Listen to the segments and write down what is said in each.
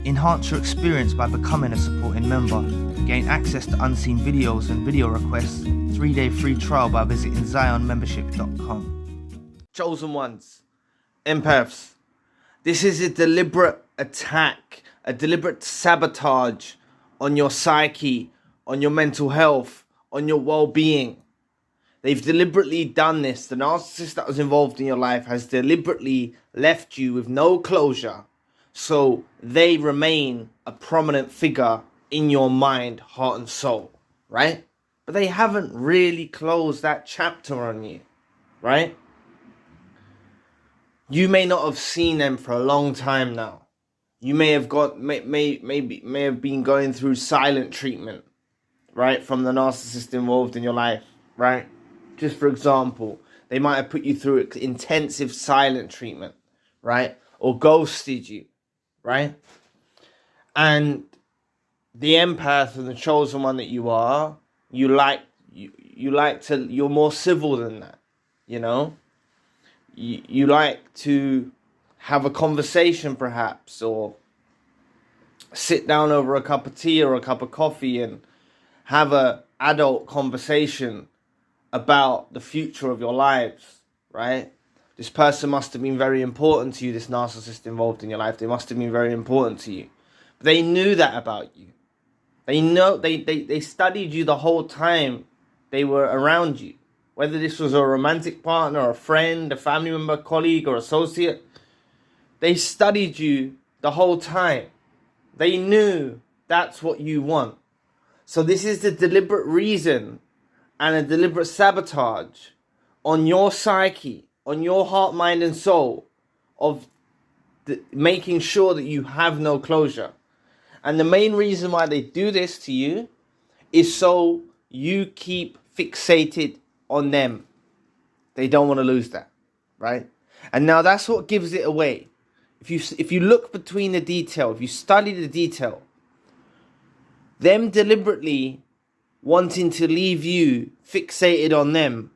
Enhance your experience by becoming a supporting member. Gain access to unseen videos and video requests. 3-day free trial by visiting zionmembership.com. Chosen ones, empaths. This is a deliberate attack, a deliberate sabotage on your psyche, on your mental health, on your well-being. They've deliberately done this. The narcissist that was involved in your life has deliberately left you with no closure, so they remain a prominent figure in your mind, heart and soul, right? But they haven't really closed that chapter on you, right? You may not have seen them for a long time now. You may have been going through silent treatment, right, from the narcissist involved in your life, right? Just for example, they might have put you through intensive silent treatment, right? Or ghosted you, right? And the empath and the chosen one that you are, you're more civil than that, you know? You like to have a conversation perhaps, or sit down over a cup of tea or a cup of coffee and have an adult conversation about the future of your lives, right? This person must have been very important to you, this narcissist involved in your life. They must have been very important to you. But they knew that about you. They know, they studied you the whole time they were around you. Whether this was a romantic partner, a friend, a family member, colleague, or associate, they studied you the whole time. They knew that's what you want. So this is the deliberate reason and a deliberate sabotage on your psyche, on your heart, mind, and soul, of making sure that you have no closure. And the main reason why they do this to you is so you keep fixated on them. They don't want to lose that, right? And now that's what gives it away. If you look between the detail, if you study the detail, them deliberately wanting to leave you fixated on them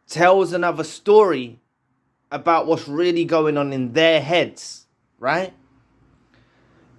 tells another story about what's really going on in their heads, right?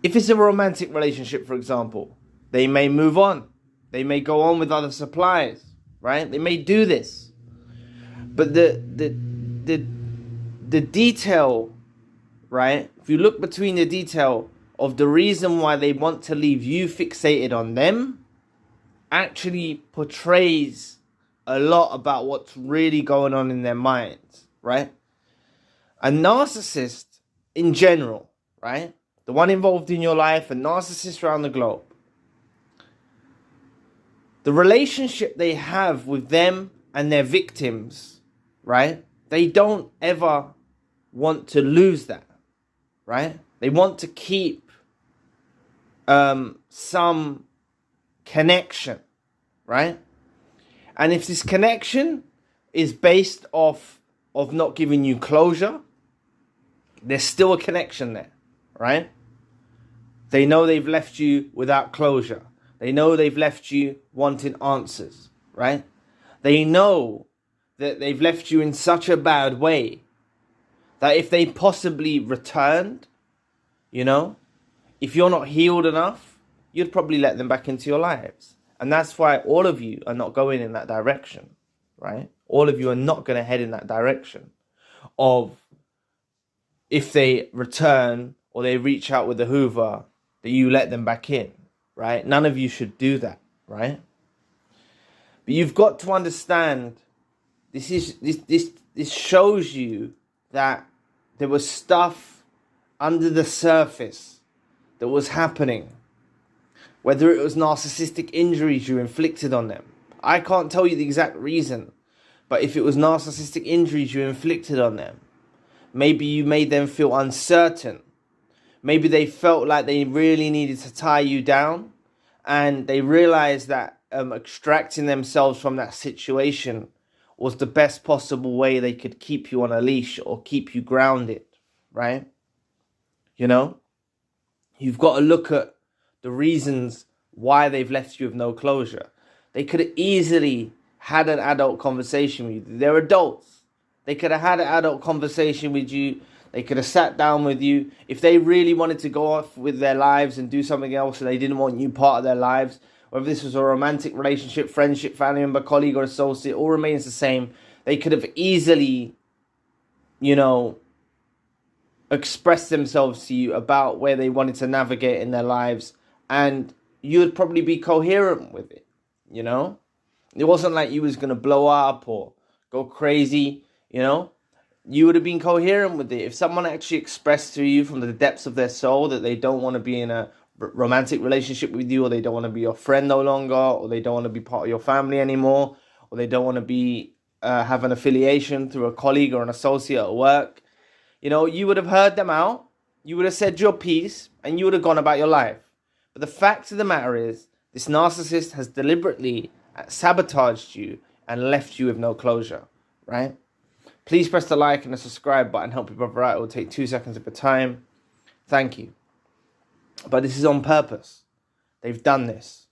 If it's a romantic relationship, for example, they may move on. They may go on with other suppliers, right? They may do this. But the detail, right? If you look between the detail of the reason why they want to leave you fixated on them, actually portrays a lot about what's really going on in their minds, right? A narcissist in general, right? The one involved in your life, and narcissists around the globe, the relationship they have with them and their victims, right? They don't ever want to lose that, right? They want to keep some connection, right? And if this connection is based off of not giving you closure, there's still a connection there, right? They know they've left you without closure. They know they've left you wanting answers, right? They know that they've left you in such a bad way that if they possibly returned, you know, if you're not healed enough, you'd probably let them back into your lives. And that's why all of you are not going in that direction, right? All of you are not going to head in that direction of, if they return or they reach out with the hoover, that you let them back in, right? None of you should do that, right? But you've got to understand, this shows you that there was stuff under the surface that was happening. Whether it was narcissistic injuries you inflicted on them. I can't tell you the exact reason, but if it was narcissistic injuries you inflicted on them, maybe you made them feel uncertain. Maybe they felt like they really needed to tie you down, and they realized that extracting themselves from that situation was the best possible way they could keep you on a leash or keep you grounded, right? You know, you've got to look at the reasons why they've left you with no closure. They could have easily had an adult conversation with you. They're adults. They could have had an adult conversation with you They could have sat down with you. If they really wanted to go off with their lives and do something else and they didn't want you part of their lives, whether this was a romantic relationship, friendship, family member, colleague, or associate, all remains the same. They could have easily, expressed themselves to you about where they wanted to navigate in their lives, and you would probably be coherent with it, It wasn't like you was going to blow up or go crazy, You would have been coherent with it. If someone actually expressed to you from the depths of their soul that they don't want to be in a romantic relationship with you, or they don't want to be your friend no longer, or they don't want to be part of your family anymore, or they don't want to be have an affiliation through a colleague or an associate at work, you would have heard them out, you would have said your piece, and you would have gone about your life. But the fact of the matter is, this narcissist has deliberately sabotaged you and left you with no closure, right? Please press the like and the subscribe button. Help your brother out. It will take 2 seconds of your time. Thank you. But this is on purpose. They've done this,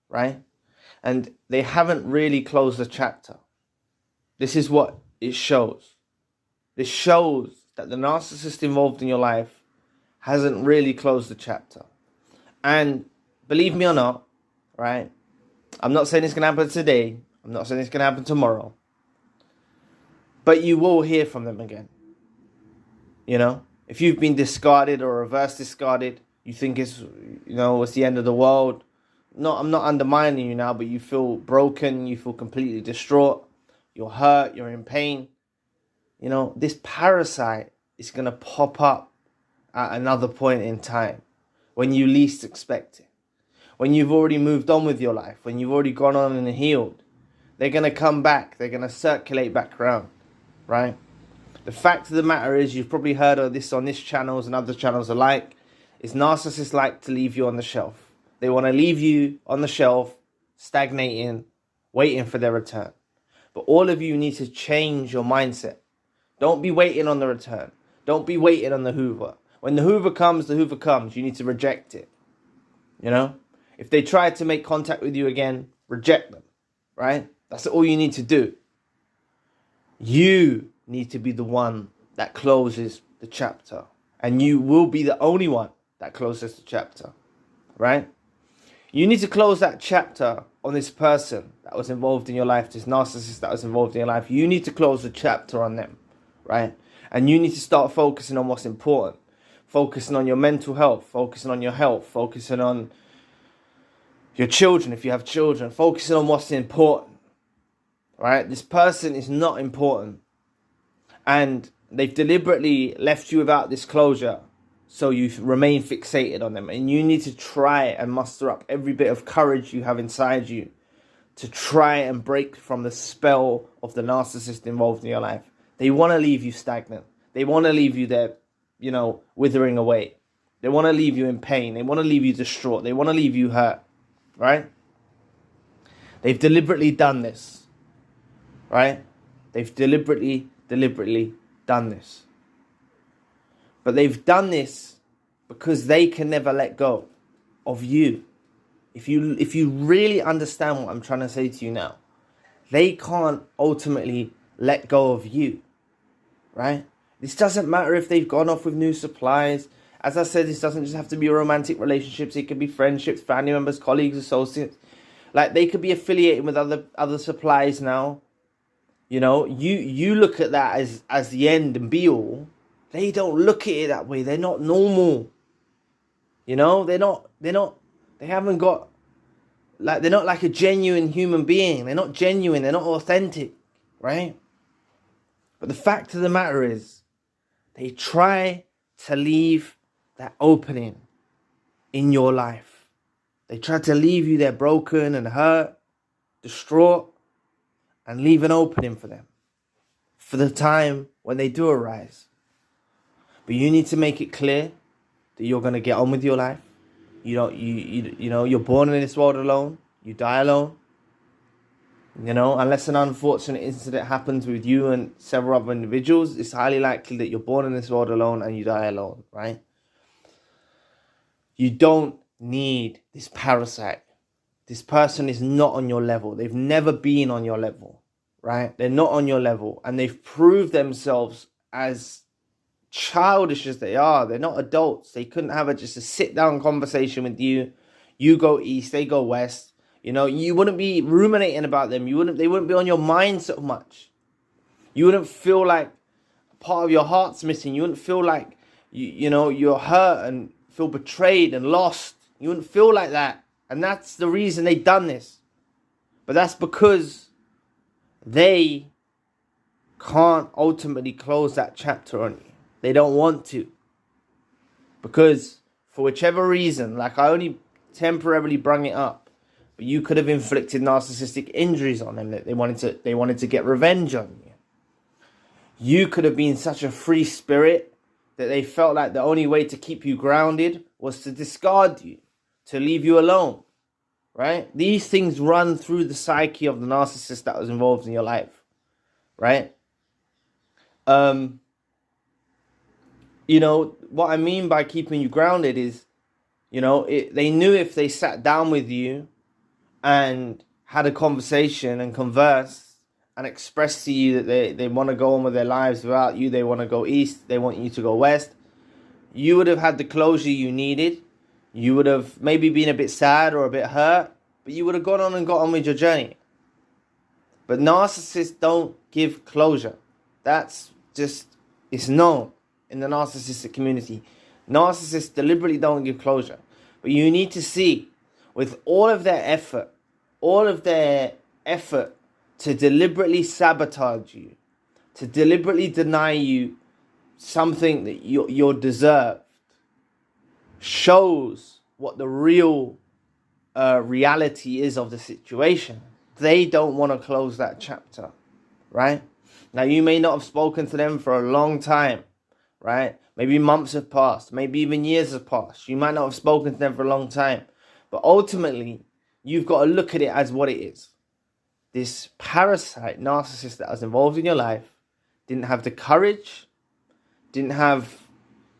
right? And they haven't really closed the chapter. This is what it shows. This shows that the narcissist involved in your life hasn't really closed the chapter. And believe me or not, right? I'm not saying it's going to happen today. I'm not saying it's going to happen tomorrow. But you will hear from them again. If you've been discarded or reverse discarded, you think it's the end of the world. No, I'm not undermining you now, but you feel broken, you feel completely distraught, you're hurt, you're in pain. This parasite is going to pop up at another point in time when you least expect it. When you've already moved on with your life, when you've already gone on and healed, they're going to come back, they're going to circulate back around. Right? The fact of the matter is, you've probably heard of this on this channels and other channels alike, is narcissists like to leave you on the shelf. They want to leave you on the shelf, stagnating, waiting for their return. But all of you need to change your mindset. Don't be waiting on the return. Don't be waiting on the hoover. When the hoover comes, the hoover comes. You need to reject it. If they try to make contact with you again, reject them. Right? That's all you need to do. You need to be the one that closes the chapter. And you will be the only one that closes the chapter. Right? You need to close that chapter on this person that was involved in your life, this narcissist that was involved in your life. You need to close the chapter on them. Right? And you need to start focusing on what's important. Focusing on your mental health. Focusing on your health. Focusing on your children, if you have children. Focusing on what's important. Right? This person is not important. And they've deliberately left you without this closure. So you remain fixated on them. And you need to try and muster up every bit of courage you have inside you to try and break from the spell of the narcissist involved in your life. They want to leave you stagnant. They want to leave you there, withering away. They want to leave you in pain. They want to leave you distraught. They want to leave you hurt. Right? They've deliberately done this. Right? They've deliberately done this. But they've done this because they can never let go of you. If you really understand what I'm trying to say to you now, they can't ultimately let go of you. Right? This doesn't matter if they've gone off with new supplies. As I said, this doesn't just have to be romantic relationships. It could be friendships, family members, colleagues, associates. Like, they could be affiliated with other supplies now. You look at that as the end and be all. They don't look at it that way. They're not normal. They're not, they haven't got, they're not like a genuine human being. They're not genuine. They're not authentic, right? But the fact of the matter is, they try to leave that opening in your life. They try to leave you there broken and hurt, distraught, and leave an opening for them for the time when they do arise. But you need to make it clear that you're going to get on with your life. You're born in this world alone. You die alone. Unless an unfortunate incident happens with you and several other individuals, it's highly likely that you're born in this world alone and you die alone, right? You don't need this parasite. This person is not on your level. They've never been on your level, right? They're not on your level. And they've proved themselves as childish as they are, they're not adults. They couldn't have just a sit-down conversation with you. You go east, they go west. You know, you wouldn't be ruminating about them. They wouldn't be on your mind so much. You wouldn't feel like part of your heart's missing. You wouldn't feel like you're hurt and feel betrayed and lost. You wouldn't feel like that. And that's the reason they've done this. But that's because they can't ultimately close that chapter on you. They don't want to. Because for whichever reason, like I only temporarily brung it up, but you could have inflicted narcissistic injuries on them that they wanted to get revenge on you. You could have been such a free spirit that they felt like the only way to keep you grounded was to discard you, to leave you alone, right? These things run through the psyche of the narcissist that was involved in your life, right? You know, what I mean by keeping you grounded is, you know, they knew if they sat down with you and had a conversation and conversed and expressed to you that they want to go on with their lives without you, they want to go east, they want you to go west, you would have had the closure you needed. You would have maybe been a bit sad or a bit hurt, but you would have gone on and got on with your journey. But narcissists don't give closure. That's just, it's known in the narcissistic community. Narcissists deliberately don't give closure. But you need to see, with all of their effort to deliberately sabotage you, to deliberately deny you something that you're deserved, shows what the real reality is of the situation. They don't want to close that chapter, right? Now, you may not have spoken to them for a long time, right? Maybe months have passed, maybe even years have passed. You might not have spoken to them for a long time. But ultimately, you've got to look at it as what it is. This parasite narcissist that was involved in your life didn't have the courage, didn't have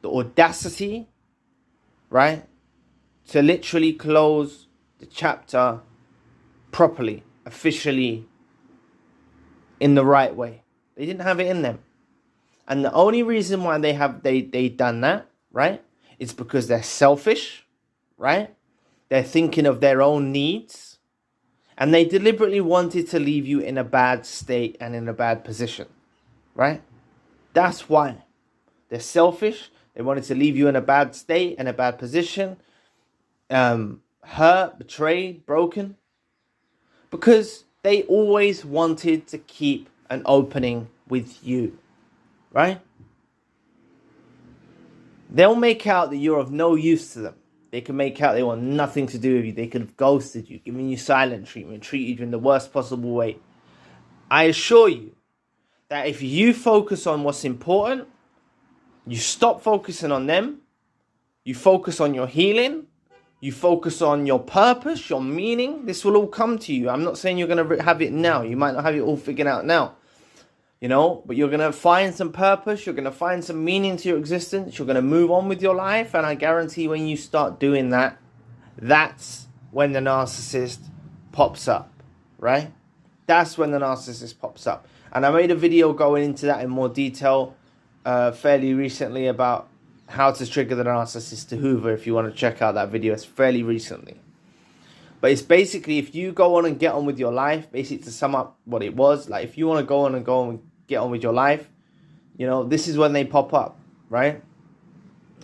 the audacity, right, to literally close the chapter properly, officially, in the right way. They didn't have it in them. And the only reason why they done that, right, is because they're selfish, right? They're thinking of their own needs. And they deliberately wanted to leave you in a bad state and in a bad position, right? That's why. They're selfish. They wanted to leave you in a bad state and a bad position. Hurt, betrayed, broken. Because they always wanted to keep an opening with you. Right? They'll make out that you're of no use to them. They can make out they want nothing to do with you. They could have ghosted you, given you silent treatment, treated you in the worst possible way. I assure you that if you focus on what's important, you stop focusing on them, you focus on your healing, you focus on your purpose, your meaning, this will all come to you. I'm not saying you're going to have it now. You might not have it all figured out now. You know, but you're going to find some purpose. You're going to find some meaning to your existence. You're going to move on with your life. And I guarantee when you start doing that, that's when the narcissist pops up, right? That's when the narcissist pops up. And I made a video going into that in more detail fairly recently about how to trigger the narcissist to hoover. If you want to check out that video, it's fairly recently. But it's basically, if you go on and get on with your life, basically to sum up what it was, like if you want to go on and get on with your life, you know, this is when they pop up, right?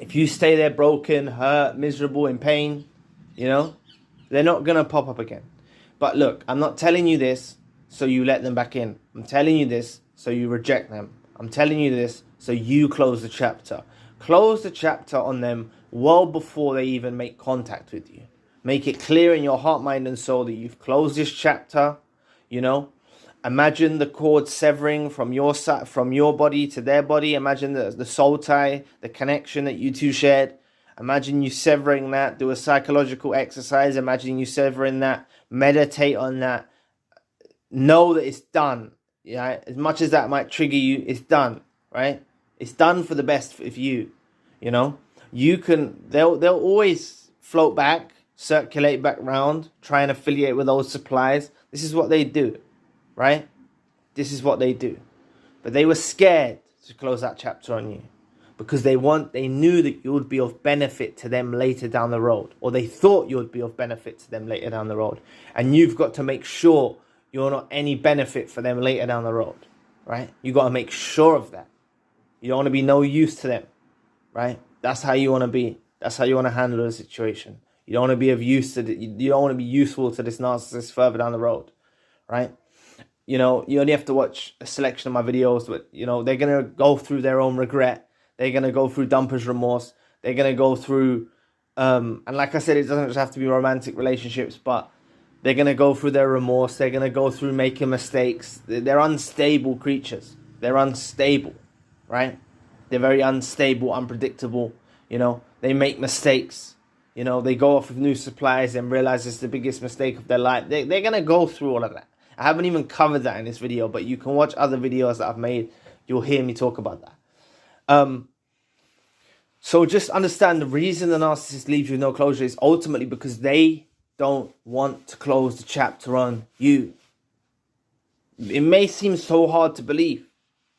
If you stay there broken, hurt, miserable, in pain, you know, they're not going to pop up again. But look, I'm not telling you this so you let them back in. I'm telling you this so you reject them. I'm telling you this so you close the chapter. Close the chapter on them well before they even make contact with you. Make it clear in your heart, mind, and soul that you've closed this chapter, you know. Imagine the cord severing from your body to their body. Imagine the soul tie, the connection that you two shared. Imagine you severing that. Do a psychological exercise. Imagine you severing that. Meditate on that. Know that it's done. Yeah, as much as that might trigger you, it's done, right? It's done for the best of you, you know. They'll always float back, circulate back round, try and affiliate with old supplies. This is what they do, right? This is what they do. But they were scared to close that chapter on you. because they knew that you would be of benefit to them later down the road, or they thought you would be of benefit to them later down the road. And you've got to make sure you're not any benefit for them later down the road, right? You got to make sure of that. You don't want to be no use to them, right? That's how you want to be. That's how you want to handle the situation. You don't want to be of use to you don't want to be useful to this narcissist further down the road, right? You know, you only have to watch a selection of my videos, but, you know, they're going to go through their own regret. They're going to go through dumper's remorse. They're going to go through, and like I said, it doesn't just have to be romantic relationships, but they're going to go through their remorse. They're going to go through making mistakes. They're unstable creatures. They're unstable, right? They're very unstable, unpredictable. You know, they make mistakes. You know, they go off with new supplies and realize it's the biggest mistake of their life. They're going to go through all of that. I haven't even covered that in this video, but you can watch other videos that I've made. You'll hear me talk about that. So just understand the reason the narcissist leaves you with no closure is ultimately because they don't want to close the chapter on you. It may seem so hard to believe.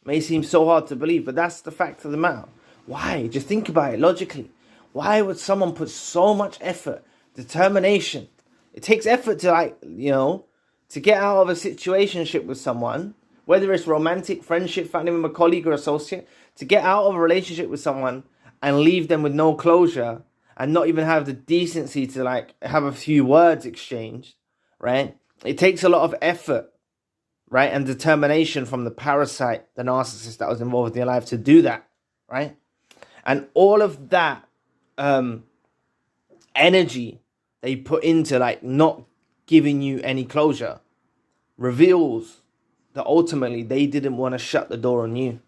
But that's the fact of the matter. Why? Just think about it logically. Why would someone put so much effort, determination? It takes effort to, like, you know, to get out of a situationship with someone, whether it's romantic, friendship, family member, colleague, or associate, to get out of a relationship with someone and leave them with no closure and not even have the decency to, like, have a few words exchanged, right? It takes a lot of effort, right, and determination from the parasite, the narcissist that was involved in your life to do that, right? And all of that energy they put into, like, not giving you any closure reveals that ultimately they didn't want to shut the door on you.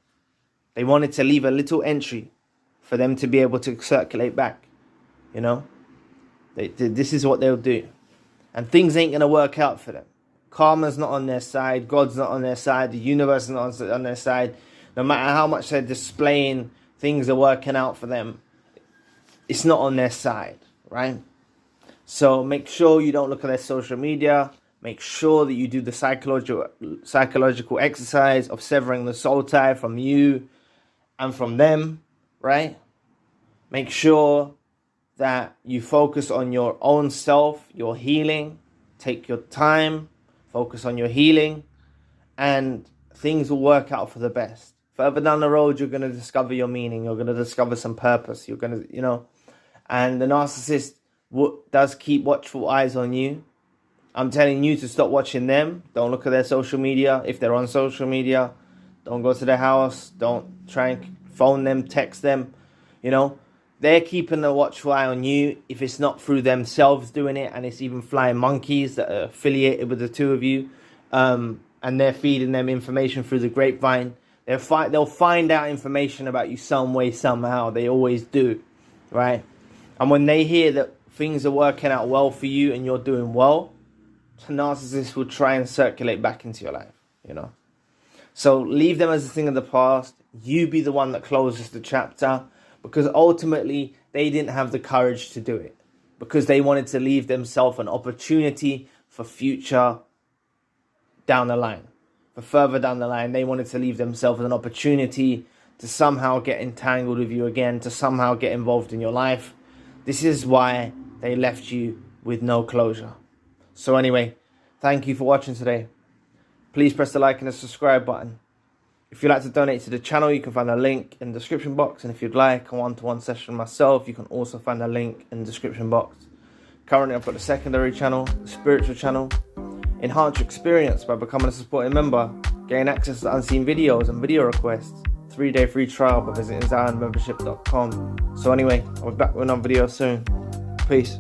They wanted to leave a little entry for them to be able to circulate back. You know, this is what they'll do, and things ain't gonna work out for them. Karma's not on their side. God's not on their side. The universe is not on their side. No matter how much they're displaying things are working out for them, it's not on their side, right? So make sure you don't look at their social media. Make sure that you do the psychological exercise of severing the soul tie from you and from them, right? Make sure that you focus on your own self, your healing. Take your time, focus on your healing, and things will work out for the best. Further down the road, you're going to discover your meaning. You're going to discover some purpose. You're going to, you know, and the narcissist does keep watchful eyes on you. I'm telling you to stop watching them. Don't look at their social media. If they're on social media, don't go to their house. Don't try and phone them, text them. You know, they're keeping a watchful eye on you. If it's not through themselves doing it, and it's even flying monkeys that are affiliated with the two of you, and they're feeding them information through the grapevine, they'll find out information about you some way, somehow. They always do, right? And when they hear that things are working out well for you and you're doing well, the narcissist will try and circulate back into your life, you know. So leave them as a thing of the past. You be the one that closes the chapter, because ultimately they didn't have the courage to do it, because they wanted to leave themselves an opportunity for future down the line. For further down the line, they wanted to leave themselves an opportunity to somehow get entangled with you again, to somehow get involved in your life. This is why they left you with no closure. So anyway, thank you for watching today. Please press the like and the subscribe button. If you'd like to donate to the channel, you can find a link in the description box. And if you'd like a one-to-one session myself, you can also find a link in the description box. Currently, I've got the secondary channel, the spiritual channel. Enhance your experience by becoming a supporting member. Gain access to unseen videos and video requests. 3-day free trial by visiting ZionMembership.com. So anyway, I'll be back with another video soon. Peace.